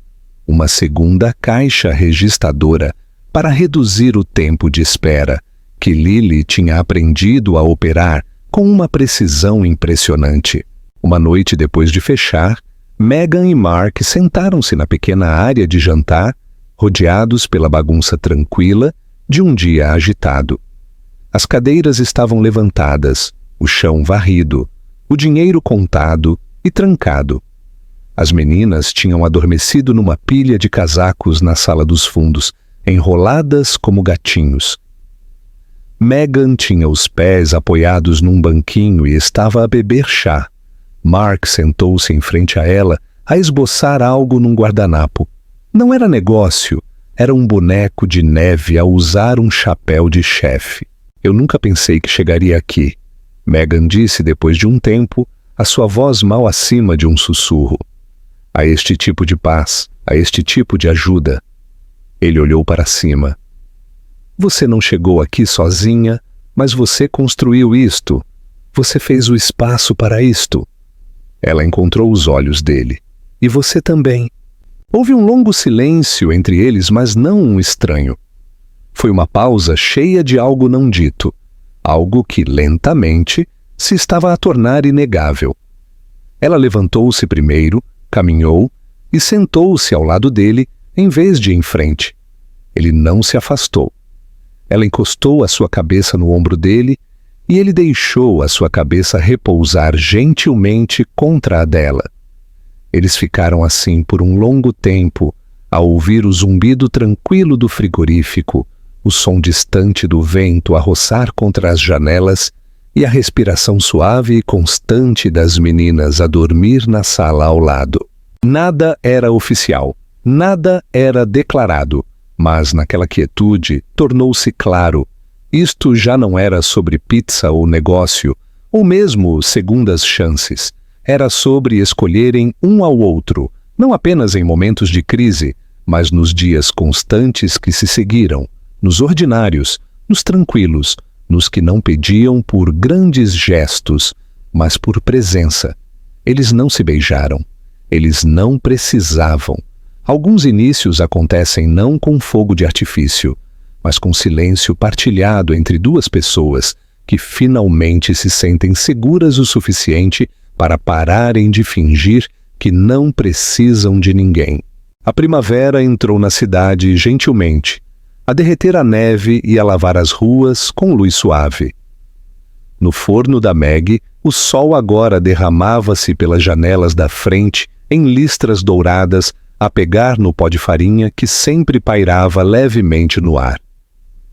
Uma segunda caixa registradora para reduzir o tempo de espera, que Lily tinha aprendido a operar com uma precisão impressionante. Uma noite depois de fechar, Megan e Mark sentaram-se na pequena área de jantar, rodeados pela bagunça tranquila de um dia agitado. As cadeiras estavam levantadas, o chão varrido, o dinheiro contado e trancado. As meninas tinham adormecido numa pilha de casacos na sala dos fundos, enroladas como gatinhos. Megan tinha os pés apoiados num banquinho e estava a beber chá. Mark sentou-se em frente a ela, a esboçar algo num guardanapo. Não era negócio, era um boneco de neve a usar um chapéu de chefe. Eu nunca pensei que chegaria aqui, Megan disse depois de um tempo, a sua voz mal acima de um sussurro. A este tipo de paz, a este tipo de ajuda. Ele olhou para cima. Você não chegou aqui sozinha, mas você construiu isto. Você fez o espaço para isto. Ela encontrou os olhos dele. E você também. Houve um longo silêncio entre eles, mas não um estranho. Foi uma pausa cheia de algo não dito, algo que, lentamente, se estava a tornar inegável. Ela levantou-se primeiro, caminhou e sentou-se ao lado dele, em vez de em frente. Ele não se afastou. Ela encostou a sua cabeça no ombro dele e ele deixou a sua cabeça repousar gentilmente contra a dela. Eles ficaram assim por um longo tempo, a ouvir o zumbido tranquilo do frigorífico, o som distante do vento a roçar contra as janelas e a respiração suave e constante das meninas a dormir na sala ao lado. Nada era oficial, nada era declarado, mas naquela quietude tornou-se claro. Isto já não era sobre pizza ou negócio, ou mesmo segundas chances. Era sobre escolherem um ao outro, não apenas em momentos de crise, mas nos dias constantes que se seguiram, nos ordinários, nos tranquilos, nos que não pediam por grandes gestos, mas por presença. Eles não se beijaram. Eles não precisavam. Alguns inícios acontecem não com fogo de artifício, mas com silêncio partilhado entre duas pessoas que finalmente se sentem seguras o suficiente para pararem de fingir que não precisam de ninguém. A primavera entrou na cidade gentilmente, a derreter a neve e a lavar as ruas com luz suave. No forno da Meg, o sol agora derramava-se pelas janelas da frente em listras douradas a pegar no pó de farinha que sempre pairava levemente no ar.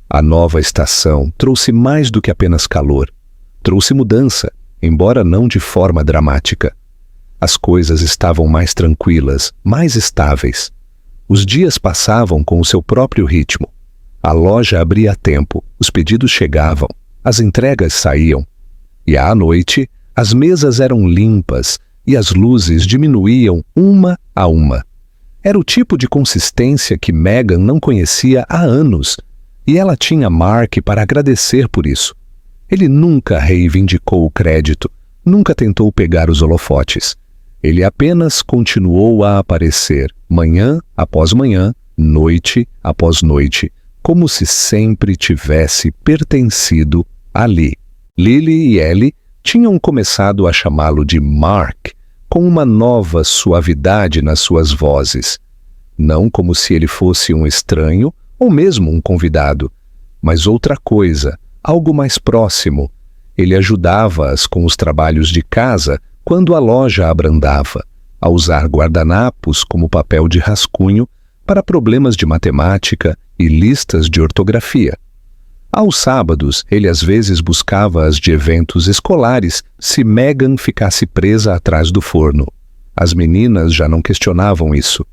A nova estação trouxe mais do que apenas calor. Trouxe mudança, embora não de forma dramática. As coisas estavam mais tranquilas, mais estáveis. Os dias passavam com o seu próprio ritmo. A loja abria a tempo, os pedidos chegavam, as entregas saíam. E à noite, as mesas eram limpas e as luzes diminuíam uma a uma. Era o tipo de consistência que Megan não conhecia há anos, e ela tinha Mark para agradecer por isso. Ele nunca reivindicou o crédito, nunca tentou pegar os holofotes. Ele apenas continuou a aparecer, manhã após manhã, noite após noite, como se sempre tivesse pertencido ali. Lily e Ellie tinham começado a chamá-lo de Mark, com uma nova suavidade nas suas vozes. Não como se ele fosse um estranho ou mesmo um convidado, mas outra coisa, algo mais próximo. Ele ajudava-as com os trabalhos de casa quando a loja abrandava, a usar guardanapos como papel de rascunho para problemas de matemática e listas de ortografia. Aos sábados, ele às vezes buscava-as de eventos escolares se Megan ficasse presa atrás do forno. As meninas já não questionavam isso.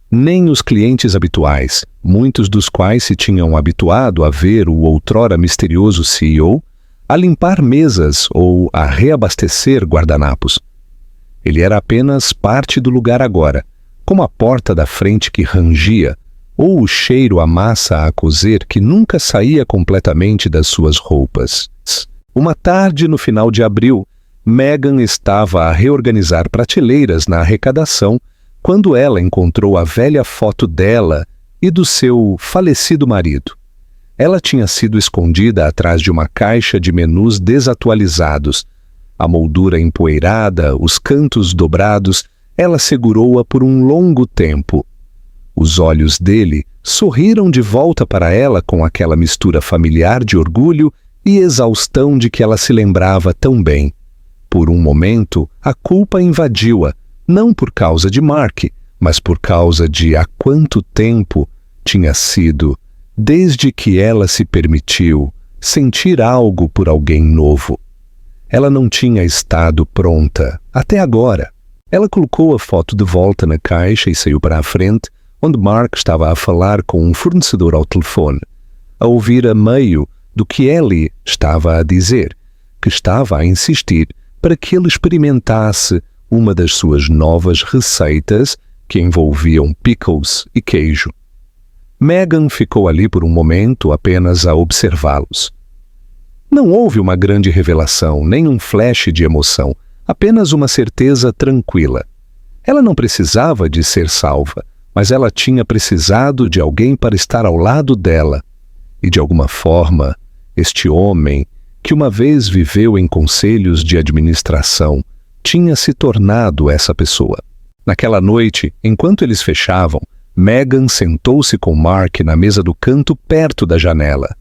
Nem os clientes habituais, muitos dos quais se tinham habituado a ver o outrora misterioso CEO, a limpar mesas ou a reabastecer guardanapos. Ele era apenas parte do lugar agora, como a porta da frente que rangia, ou o cheiro a massa a cozer que nunca saía completamente das suas roupas. Uma tarde no final de abril, Megan estava a reorganizar prateleiras na arrecadação quando ela encontrou a velha foto dela e do seu falecido marido. Ela tinha sido escondida atrás de uma caixa de menus desatualizados. A moldura empoeirada, os cantos dobrados, ela segurou-a por um longo tempo. Os olhos dele sorriram de volta para ela com aquela mistura familiar de orgulho e exaustão de que ela se lembrava tão bem. Por um momento, a culpa invadiu-a, não por causa de Mark, mas por causa de há quanto tempo tinha sido, desde que ela se permitiu sentir algo por alguém novo. Ela não tinha estado pronta, até agora. Ela colocou a foto de volta na caixa e saiu para a frente, onde Mark estava a falar com um fornecedor ao telefone, a ouvir a meio do que Ellie estava a dizer, que estava a insistir para que ele experimentasse uma das suas novas receitas que envolviam pickles e queijo. Megan ficou ali por um momento apenas a observá-los. Não houve uma grande revelação, nem um flash de emoção, apenas uma certeza tranquila. Ela não precisava de ser salva, mas ela tinha precisado de alguém para estar ao lado dela. E de alguma forma, este homem, que uma vez viveu em conselhos de administração, tinha se tornado essa pessoa. Naquela noite, enquanto eles fechavam, Megan sentou-se com Mark na mesa do canto perto da janela.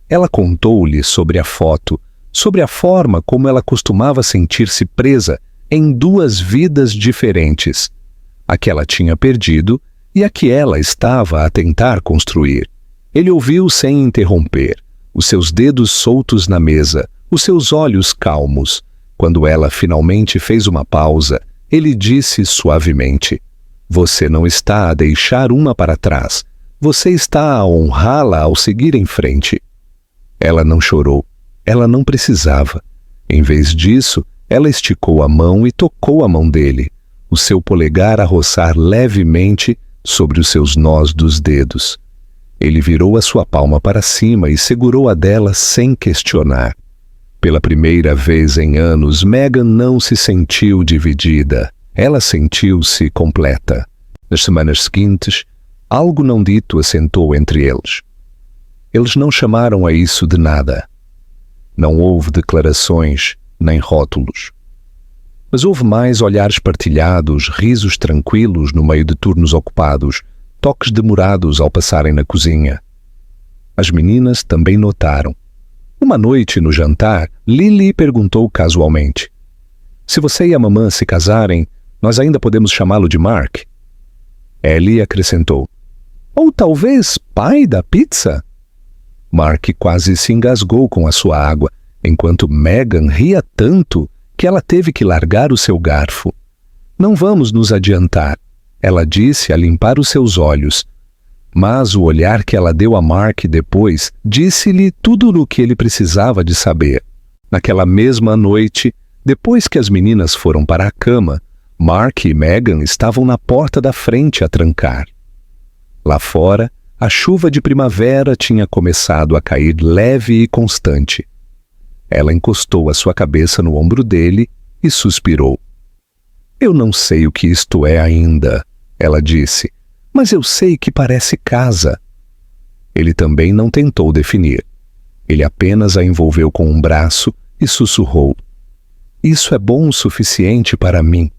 Ela contou-lhe sobre a foto, sobre a forma como ela costumava sentir-se presa em duas vidas diferentes, a que ela tinha perdido e a que ela estava a tentar construir. Ele ouviu sem interromper, os seus dedos soltos na mesa, os seus olhos calmos. Quando ela finalmente fez uma pausa, ele disse suavemente: "Você não está a deixar uma para trás. Você está a honrá-la ao seguir em frente." Ela não chorou. Ela não precisava. Em vez disso, ela esticou a mão e tocou a mão dele, o seu polegar a roçar levemente sobre os seus nós dos dedos. Ele virou a sua palma para cima e segurou a dela sem questionar. Pela primeira vez em anos, Megan não se sentiu dividida. Ela sentiu-se completa. Nas semanas seguintes, algo não dito assentou entre eles. Eles não chamaram a isso de nada. Não houve declarações, nem rótulos. Mas houve mais olhares partilhados, risos tranquilos no meio de turnos ocupados, toques demorados ao passarem na cozinha. As meninas também notaram. Uma noite, no jantar, Lily perguntou casualmente: "Se você e a mamã se casarem, nós ainda podemos chamá-lo de Mark?" Ellie acrescentou: "Ou talvez pai da pizza?" Mark quase se engasgou com a sua água, enquanto Megan ria tanto que ela teve que largar o seu garfo. "Não vamos nos adiantar," ela disse a limpar os seus olhos. Mas o olhar que ela deu a Mark depois disse-lhe tudo o que ele precisava de saber. Naquela mesma noite, depois que as meninas foram para a cama, Mark e Megan estavam na porta da frente a trancar. Lá fora, a chuva de primavera tinha começado a cair leve e constante. Ela encostou a sua cabeça no ombro dele e suspirou. "Eu não sei o que isto é ainda," ela disse, "mas eu sei que parece casa." Ele também não tentou definir. Ele apenas a envolveu com um braço e sussurrou: "Isso é bom o suficiente para mim."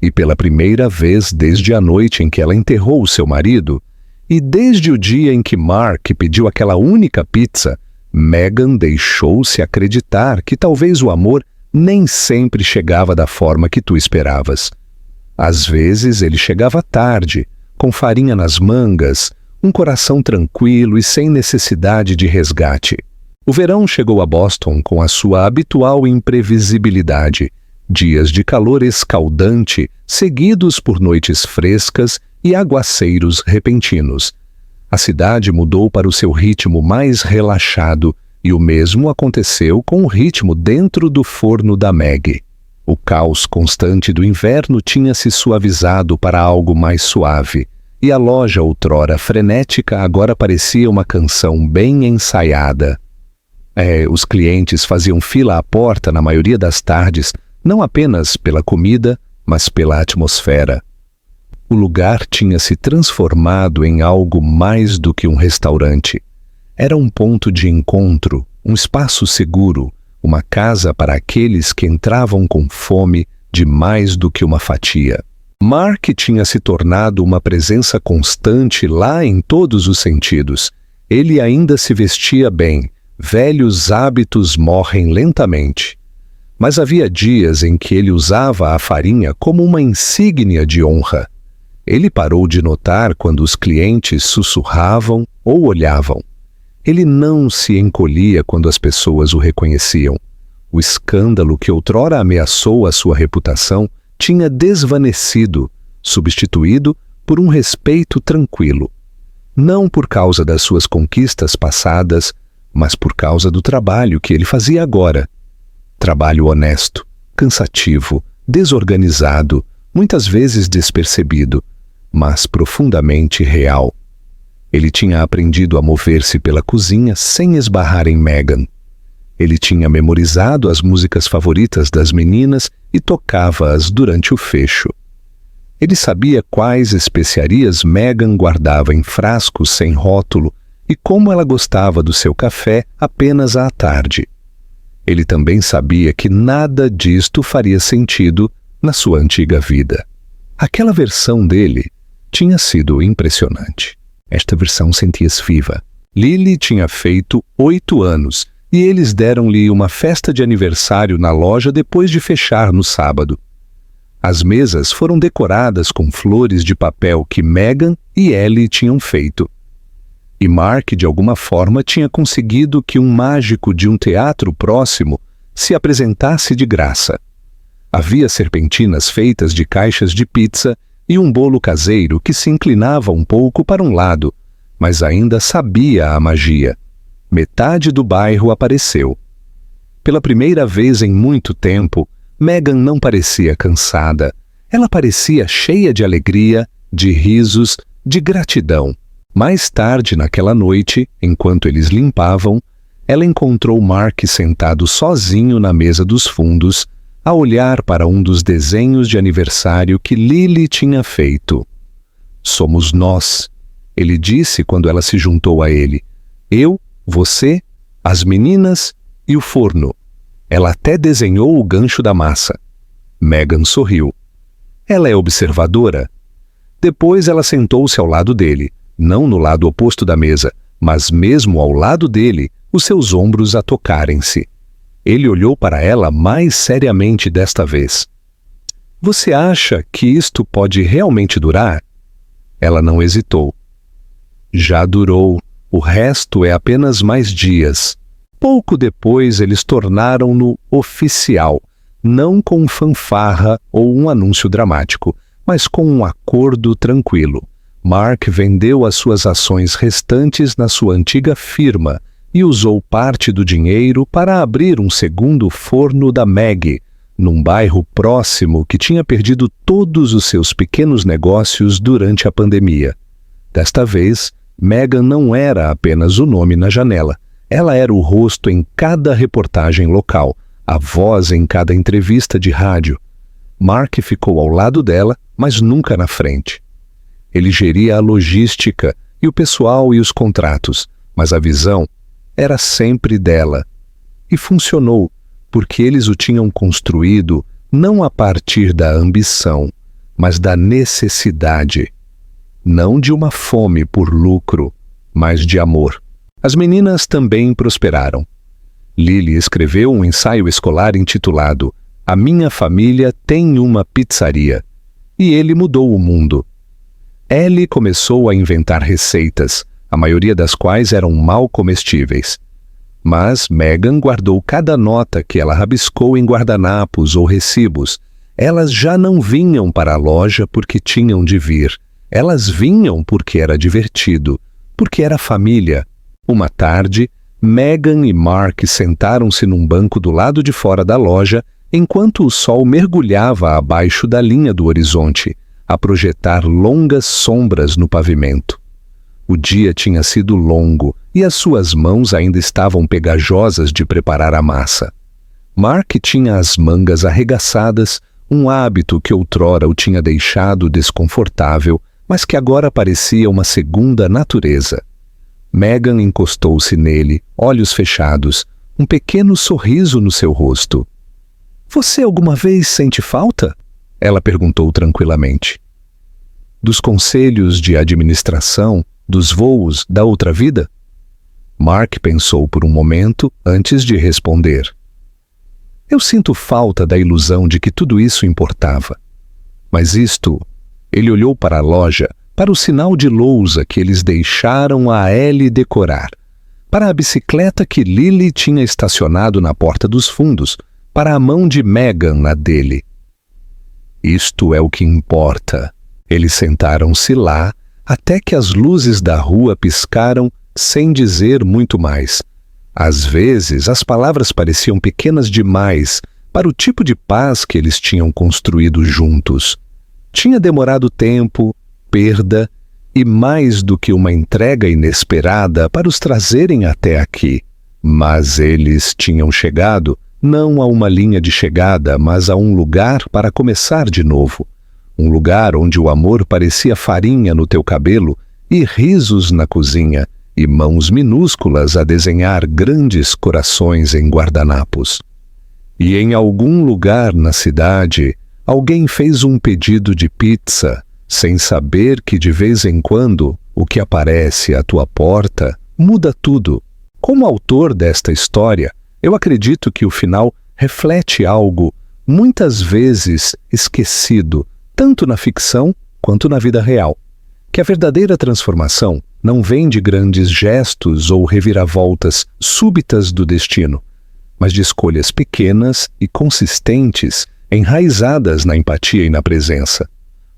E pela primeira vez desde a noite em que ela enterrou o seu marido, e desde o dia em que Mark pediu aquela única pizza, Megan deixou-se acreditar que talvez o amor nem sempre chegava da forma que tu esperavas. Às vezes ele chegava tarde, com farinha nas mangas, um coração tranquilo e sem necessidade de resgate. O verão chegou a Boston com a sua habitual imprevisibilidade, dias de calor escaldante, seguidos por noites frescas e aguaceiros repentinos. A cidade mudou para o seu ritmo mais relaxado e o mesmo aconteceu com o ritmo dentro do forno da Maggie. O caos constante do inverno tinha se suavizado para algo mais suave, e a loja outrora frenética agora parecia uma canção bem ensaiada. Os clientes faziam fila à porta na maioria das tardes, não apenas pela comida, mas pela atmosfera. O lugar tinha se transformado em algo mais do que um restaurante. Era um ponto de encontro, um espaço seguro, uma casa para aqueles que entravam com fome de mais do que uma fatia. Mark tinha se tornado uma presença constante lá em todos os sentidos. Ele ainda se vestia bem, velhos hábitos morrem lentamente. Mas havia dias em que ele usava a farinha como uma insígnia de honra. Ele parou de notar quando os clientes sussurravam ou olhavam. Ele não se encolhia quando as pessoas o reconheciam. O escândalo que outrora ameaçou a sua reputação tinha desvanecido, substituído por um respeito tranquilo. Não por causa das suas conquistas passadas, mas por causa do trabalho que ele fazia agora. Trabalho honesto, cansativo, desorganizado, muitas vezes despercebido, mas profundamente real. Ele tinha aprendido a mover-se pela cozinha sem esbarrar em Megan. Ele tinha memorizado as músicas favoritas das meninas e tocava-as durante o fecho. Ele sabia quais especiarias Megan guardava em frascos sem rótulo e como ela gostava do seu café apenas à tarde. Ele também sabia que nada disto faria sentido na sua antiga vida. Aquela versão dele, tinha sido impressionante. Esta versão sentia-se viva. Lily tinha feito 8 anos e eles deram-lhe uma festa de aniversário na loja depois de fechar no sábado. As mesas foram decoradas com flores de papel que Meghan e Ellie tinham feito. E Mark, de alguma forma, tinha conseguido que um mágico de um teatro próximo se apresentasse de graça. Havia serpentinas feitas de caixas de pizza e um bolo caseiro que se inclinava um pouco para um lado, mas ainda sabia a magia. Metade do bairro apareceu. Pela primeira vez em muito tempo, Meghan não parecia cansada. Ela parecia cheia de alegria, de risos, de gratidão. Mais tarde naquela noite, enquanto eles limpavam, ela encontrou Mark sentado sozinho na mesa dos fundos, a olhar para um dos desenhos de aniversário que Lily tinha feito. "Somos nós", ele disse quando ela se juntou a ele. "Eu, você, as meninas e o forno." Ela até desenhou o gancho da massa. Meghan sorriu. Ela é observadora. Depois ela sentou-se ao lado dele, não no lado oposto da mesa, mas mesmo ao lado dele, os seus ombros a tocarem-se. Ele olhou para ela mais seriamente desta vez. "Você acha que isto pode realmente durar?" Ela não hesitou. "Já durou. O resto é apenas mais dias." Pouco depois eles tornaram-no oficial, não com fanfarra ou um anúncio dramático, mas com um acordo tranquilo. Mark vendeu as suas ações restantes na sua antiga firma e usou parte do dinheiro para abrir um segundo forno da Maggie, num bairro próximo que tinha perdido todos os seus pequenos negócios durante a pandemia. Desta vez, Meghan não era apenas o nome na janela. Ela era o rosto em cada reportagem local, a voz em cada entrevista de rádio. Mark ficou ao lado dela, mas nunca na frente. Ele geria a logística e o pessoal e os contratos, mas a visão era sempre dela. E funcionou, porque eles o tinham construído não a partir da ambição, mas da necessidade. Não de uma fome por lucro, mas de amor. As meninas também prosperaram. Lily escreveu um ensaio escolar intitulado "A Minha Família Tem Uma Pizzaria", e ele mudou o mundo. Ellie começou a inventar receitas, a maioria das quais eram mal comestíveis. Mas Meghan guardou cada nota que ela rabiscou em guardanapos ou recibos. Elas já não vinham para a loja porque tinham de vir. Elas vinham porque era divertido, porque era família. Uma tarde, Meghan e Mark sentaram-se num banco do lado de fora da loja, enquanto o sol mergulhava abaixo da linha do horizonte, a projetar longas sombras no pavimento. O dia tinha sido longo e as suas mãos ainda estavam pegajosas de preparar a massa. Mark tinha as mangas arregaçadas, um hábito que outrora o tinha deixado desconfortável, mas que agora parecia uma segunda natureza. Meghan encostou-se nele, olhos fechados, um pequeno sorriso no seu rosto. "Você alguma vez sente falta?" ela perguntou tranquilamente. "Dos conselhos de administração, dos voos da outra vida?" Mark pensou por um momento antes de responder. "Eu sinto falta da ilusão de que tudo isso importava. Mas isto..." Ele olhou para a loja, para o sinal de lousa que eles deixaram a Ellie decorar, para a bicicleta que Lily tinha estacionado na porta dos fundos, para a mão de Meghan na dele. Isto é o que importa. Eles sentaram-se lá, até que as luzes da rua piscaram sem dizer muito mais. Às vezes, as palavras pareciam pequenas demais para o tipo de paz que eles tinham construído juntos. Tinha demorado tempo, perda e mais do que uma entrega inesperada para os trazerem até aqui. Mas eles tinham chegado não a uma linha de chegada, mas a um lugar para começar de novo. Um lugar onde o amor parecia farinha no teu cabelo e risos na cozinha e mãos minúsculas a desenhar grandes corações em guardanapos. E em algum lugar na cidade, alguém fez um pedido de pizza, sem saber que de vez em quando o que aparece à tua porta muda tudo. Como autor desta história, eu acredito que o final reflete algo muitas vezes esquecido, tanto na ficção quanto na vida real. Que a verdadeira transformação não vem de grandes gestos ou reviravoltas súbitas do destino, mas de escolhas pequenas e consistentes, enraizadas na empatia e na presença.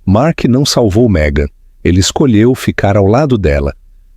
Mark não salvou Megan, ele escolheu ficar ao lado dela.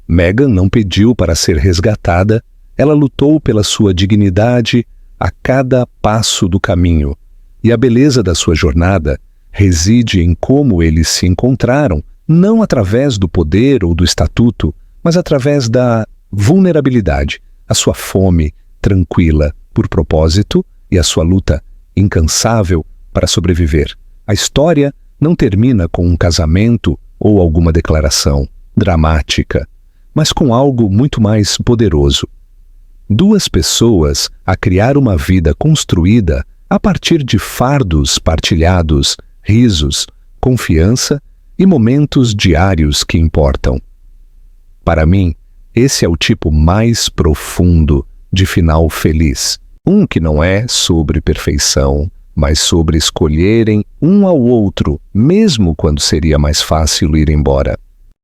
Megan não pediu para ser resgatada, ela lutou pela sua dignidade a cada passo do caminho. E a beleza da sua jornada reside em como eles se encontraram, não através do poder ou do estatuto, mas através da vulnerabilidade, a sua fome tranquila por propósito e a sua luta incansável para sobreviver. A história não termina com um casamento ou alguma declaração dramática, mas com algo muito mais poderoso. Duas pessoas a criar uma vida construída a partir de fardos partilhados, risos, confiança e momentos diários que importam. Para mim, esse é o tipo mais profundo de final feliz. Um que não é sobre perfeição, mas sobre escolherem um ao outro, mesmo quando seria mais fácil ir embora.